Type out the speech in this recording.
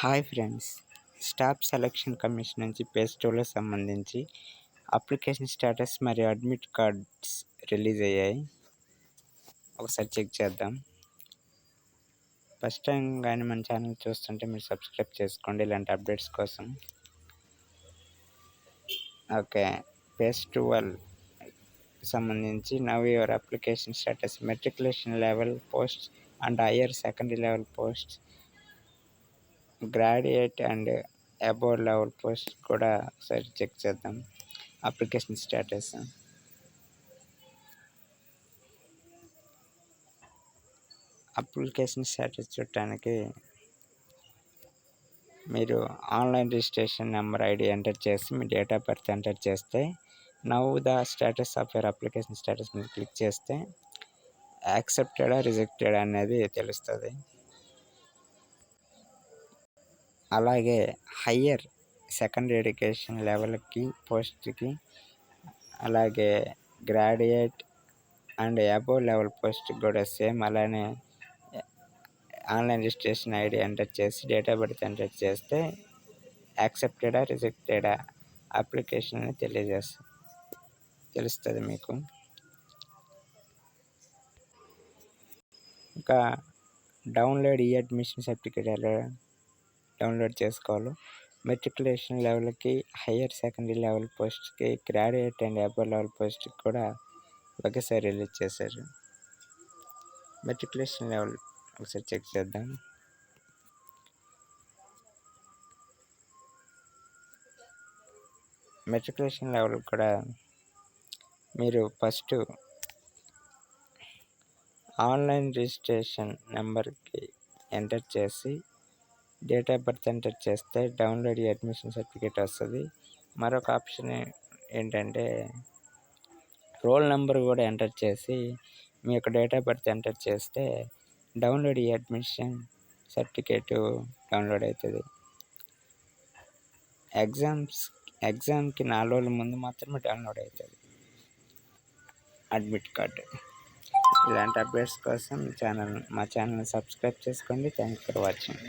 Hi friends, staff selection commission నుంచి page 2లో సంబంధించి అప్లికేషన్ స్టేటస్ మరియు అడ్మిట్ కార్డ్స్ రిలీజ్ అయ్యాయి. ఒకసారి చెక్ చేద్దాం. ఫస్ట్ టైం కానీ మన ఛానల్ చూస్తుంటే మీరు సబ్స్క్రైబ్ చేసుకోండి ఇలాంటి అప్డేట్స్ కోసం. ఓకే, పేజ్ 12 సంబంధించి now your application status matriculation level post and higher secondary level post, graduate and above level post కూడా ఒకసారి చెక్ చేద్దాం. అప్లికేషన్ స్టేటస్ చూడటానికి మీరు online registration number ID enter చేసి మీ డేట్ ఆఫ్ బర్త్ ఎంటర్ చేస్తే now the status of your application status మీద click చేస్తే యాక్సెప్టెడా rejected అనేది తెలుస్తుంది. అలాగే హయ్యర్ సెకండరీ ఎడ్యుకేషన్ లెవెల్కి పోస్ట్కి, అలాగే గ్రాడ్యుయేట్ అండ్ అబోవ్ లెవెల్ పోస్ట్కి కూడా సేమ్ అలానే ఆన్లైన్ రిజిస్ట్రేషన్ ఐడి ఎంటర్ చేసి డేట్ ఆఫ్ బర్త్ ఎంటర్ చేస్తే యాక్సెప్టెడా రిజెక్టెడా అప్లికేషన్ అని తెలుస్తుంది మీకు. ఇంకా డౌన్లోడ్ ఈ అడ్మిషన్ సర్టిఫికేట్ ఎలా డౌన్లోడ్ చేసుకోవాలి. మెట్రికులేషన్ లెవెల్కి, హయ్యర్ సెకండరీ లెవెల్ పోస్ట్కి, గ్రాడ్యుయేట్ అండ్ అబోవ్ లెవెల్ పోస్ట్కి కూడా ఒకేసారి రిలీజ్ చేశారు. మెట్రికులేషన్ లెవెల్ ఒకసారి చెక్ చేద్దాం. మెట్రికులేషన్ లెవెల్ కూడా మీరు ఫస్ట్ ఆన్లైన్ రిజిస్ట్రేషన్ నెంబర్కి ఎంటర్ చేసి డేట్ ఆఫ్ బర్త్ ఎంటర్ చేస్తే డౌన్లోడ్ ఈ అడ్మిషన్ సర్టిఫికేట్ వస్తుంది. మరొక ఆప్షన్ ఏంటంటే రోల్ నెంబర్ కూడా ఎంటర్ చేసి మీ యొక్క డేట్ ఆఫ్ బర్త్ ఎంటర్ చేస్తే డౌన్లోడ్ ఈ అడ్మిషన్ సర్టిఫికేట్ డౌన్లోడ్ అవుతుంది. ఎగ్జామ్కి 4 రోజుల ముందు మాత్రమే డౌన్లోడ్ అవుతుంది అడ్మిట్ కార్డు. ఇలాంటి అప్డేట్స్ కోసం మా ఛానల్ని సబ్స్క్రైబ్ చేసుకోండి. Thank you for watching.